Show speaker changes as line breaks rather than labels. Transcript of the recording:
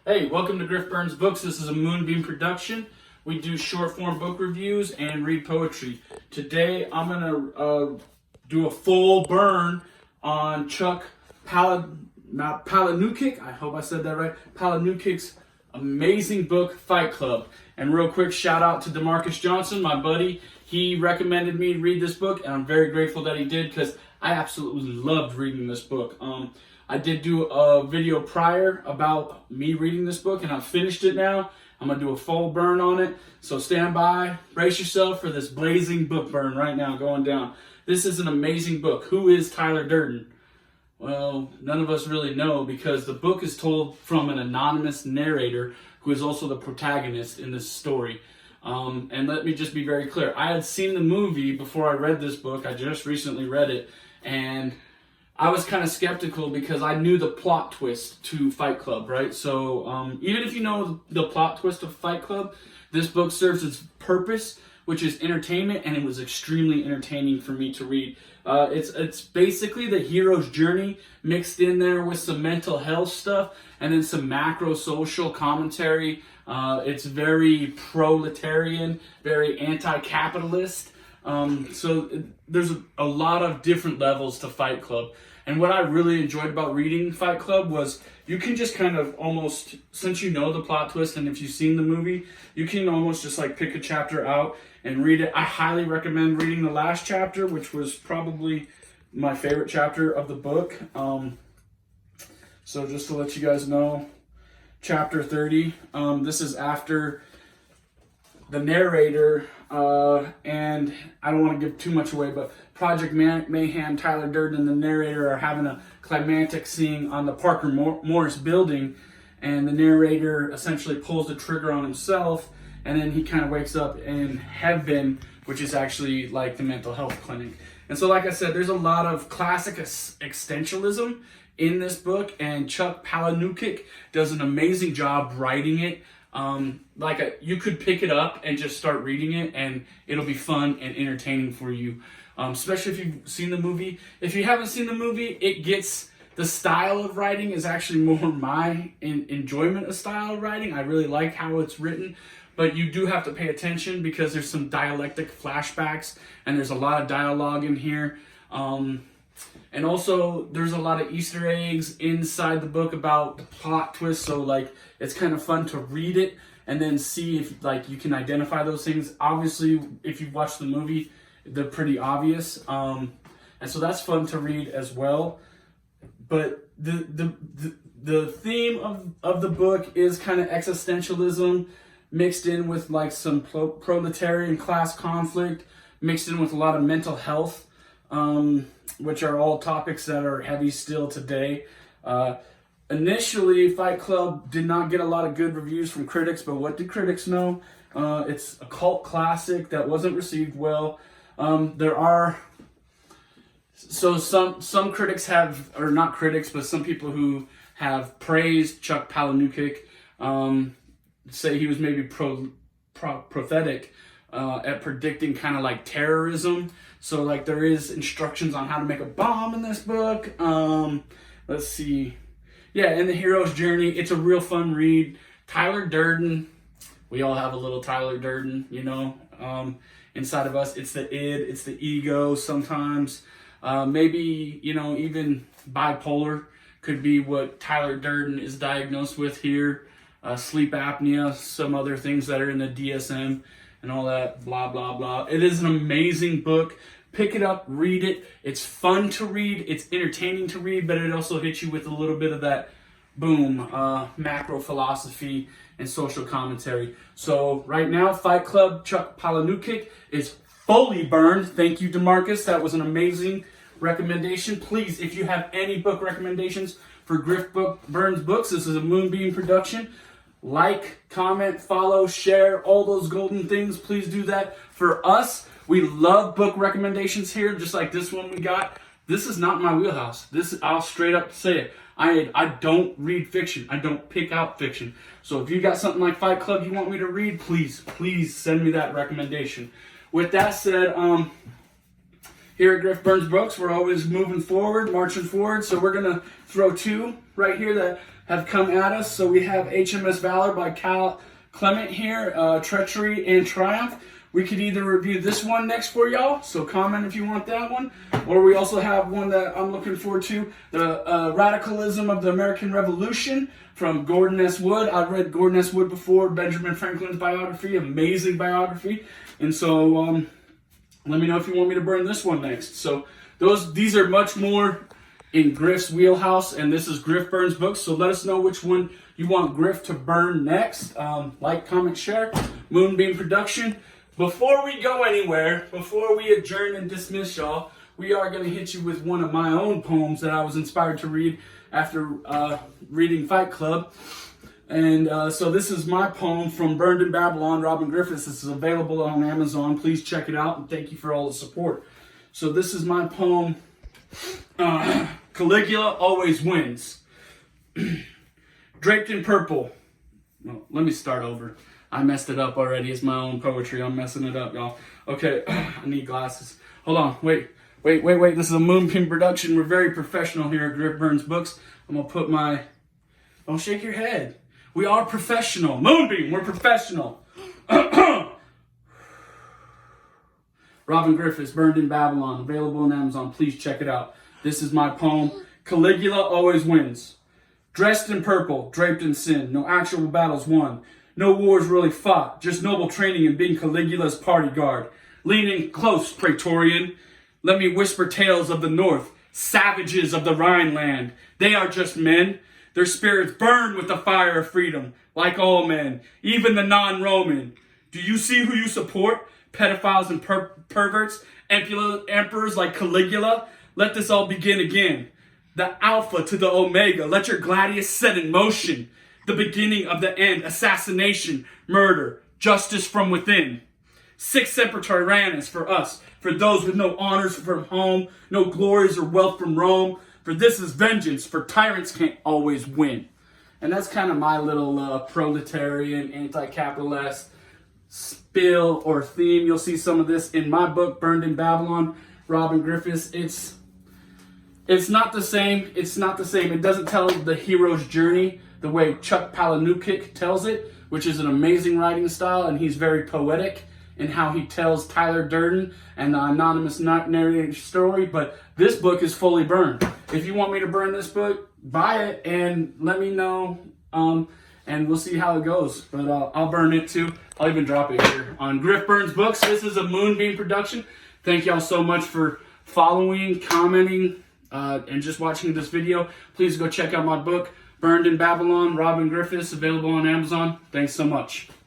Hey, welcome to Griff Burns Books. This is a Moonbeam production. We do short form book reviews and read poetry. Today I'm going to do a full burn on Chuck Palahniuk. I hope I said that right. Palahniuk's amazing book, Fight Club. And real quick, shout out to DeMarcus Johnson, my buddy. He recommended me read this book, and I'm very grateful that he did because I absolutely loved reading this book. I did do a video prior about me reading this book, and I've finished it now. I'm going to do a full burn on it. So stand by, brace yourself for this blazing book burn right now going down. This is an amazing book. Who is Tyler Durden? Well, none of us really know because the book is told from an anonymous narrator who is also the protagonist in this story. And let me just be very clear. I had seen the movie before I read this book. I just recently read it, and I was kind of skeptical because I knew the plot twist to Fight Club, right? So even if you know the plot twist of Fight Club, this book serves its purpose, which is entertainment, and it was extremely entertaining for me to read. It's basically the hero's journey mixed in there with some mental health stuff and then some macro social commentary. It's very proletarian, very anti-capitalist. So there's a lot of different levels to Fight Club. And what I really enjoyed about reading Fight Club was you can just kind of almost, since you know the plot twist and if you've seen the movie, you can almost just like pick a chapter out and read it. I highly recommend reading the last chapter, which was probably my favorite chapter of the book. So just to let you guys know, chapter 30, this is after the narrator, and I don't want to give too much away, but Project Mayhem, Tyler Durden, and the narrator are having a climactic scene on the Parker Morris building, and the narrator essentially pulls the trigger on himself, and then he kind of wakes up in heaven, which is actually like the mental health clinic. And so, like I said, there's a lot of classic existentialism in this book, and Chuck Palahniuk does an amazing job writing it. You could pick it up and just start reading it, and it'll be fun and entertaining for you. Especially if you've seen the movie. If you haven't seen the movie, the style of writing is actually more my enjoyment of style of writing. I really like how it's written, but you do have to pay attention because there's some dialectic flashbacks and there's a lot of dialogue in here. And also, there's a lot of Easter eggs inside the book about the plot twist, so it's kind of fun to read it and then see if you can identify those things. Obviously, if you've watched the movie, they're pretty obvious, and so that's fun to read as well. But the theme of the book is kind of existentialism mixed in with some proletarian class conflict, mixed in with a lot of mental health. Which are all topics that are heavy still today. Initially, Fight Club did not get a lot of good reviews from critics, but what did critics know? It's a cult classic that wasn't received well. Some critics have, or not critics, but some people who have praised Chuck Palahniuk say he was maybe prophetic at predicting kind of like terrorism. So there is instructions on how to make a bomb in this book. Let's see. Yeah, in the hero's journey, it's a real fun read. Tyler Durden, we all have a little Tyler Durden, inside of us. It's the id, it's the ego sometimes. Maybe, even bipolar could be what Tyler Durden is diagnosed with here. Sleep apnea, some other things that are in the DSM and all that, blah, blah, blah. It is an amazing book. Pick it up, read it. It's fun to read. It's entertaining to read, but it also hits you with a little bit of that, boom, macro philosophy and social commentary. So right now, Fight Club, Chuck Palahniuk is fully burned. Thank you, DeMarcus. That was an amazing recommendation. Please, if you have any book recommendations for Griff Burns Books, this is a Moonbeam production. Like, comment, follow, share, all those golden things. Please do that for us. We love book recommendations here, just like this one we got. This is not my wheelhouse. I'll straight up say it. I don't read fiction. I don't pick out fiction. So if you got something like Fight Club you want me to read, please send me that recommendation. With that said, here at Griff Burns Books, we're always moving forward, marching forward. So we're going to throw two right here that have come at us. So we have HMS Valor by Clement here, Treachery and Triumph. We could either review this one next for y'all, so comment if you want that one. Or we also have one that I'm looking forward to, the Radicalism of the American Revolution from Gordon S. Wood. I've read Gordon S. Wood before, Benjamin Franklin's biography, amazing biography. And so let me know if you want me to burn this one next. So these are much more in Griff's wheelhouse, and this is Griff Burns Books. So let us know which one you want Griff to burn next. Like, comment, share. Moonbeam Production. Before we go anywhere, before we adjourn and dismiss y'all, we are going to hit you with one of my own poems that I was inspired to read after reading Fight Club. And so this is my poem from Burned in Babylon, Robin Griffiths. This is available on Amazon. Please check it out, and thank you for all the support. So this is my poem, Caligula Always Wins. Draped in purple. Well, let me start over. I messed it up already. It's my own poetry. I'm messing it up, y'all. Okay, I need glasses. Hold on. Wait. This is a Moonbeam production. We're very professional here at Griff Burns Books. I'm going to put my... Don't shake your head. We are professional. Moonbeam, we're professional. Robin Griffiths, Burned in Babylon. Available on Amazon. Please check it out. This is my poem. Caligula Always Wins. Dressed in purple, draped in sin. No actual battles won. No wars really fought, just noble training in being Caligula's party guard. Lean in close, Praetorian. Let me whisper tales of the north, savages of the Rhineland. They are just men. Their spirits burn with the fire of freedom, like all men, even the non-Roman. Do you see who you support? Pedophiles and perverts, emperors like Caligula? Let this all begin again. The Alpha to the Omega, let your gladius set in motion. The beginning of the end, assassination, murder, justice from within. Sic semper tyrannis for us, for those with no honors from home, no glories or wealth from Rome. For this is vengeance, for tyrants can't always win. And that's kind of my little proletarian, anti-capitalist spill or theme. You'll see some of this in my book, Burned in Babylon, Robin Griffiths. It's not the same. It's not the same. It doesn't tell the hero's journey the way Chuck Palahniuk tells it, which is an amazing writing style, and he's very poetic in how he tells Tyler Durden and the anonymous narrator's story. But this book is fully burned. If you want me to burn this book, buy it and let me know, and we'll see how it goes. But I'll burn it too. I'll even drop it here on Griff Burns Books. This is a Moonbeam production. Thank y'all so much for following, commenting, and just watching this video. Please go check out my book, Burned in Babylon, Robin Griffiths, available on Amazon. Thanks so much.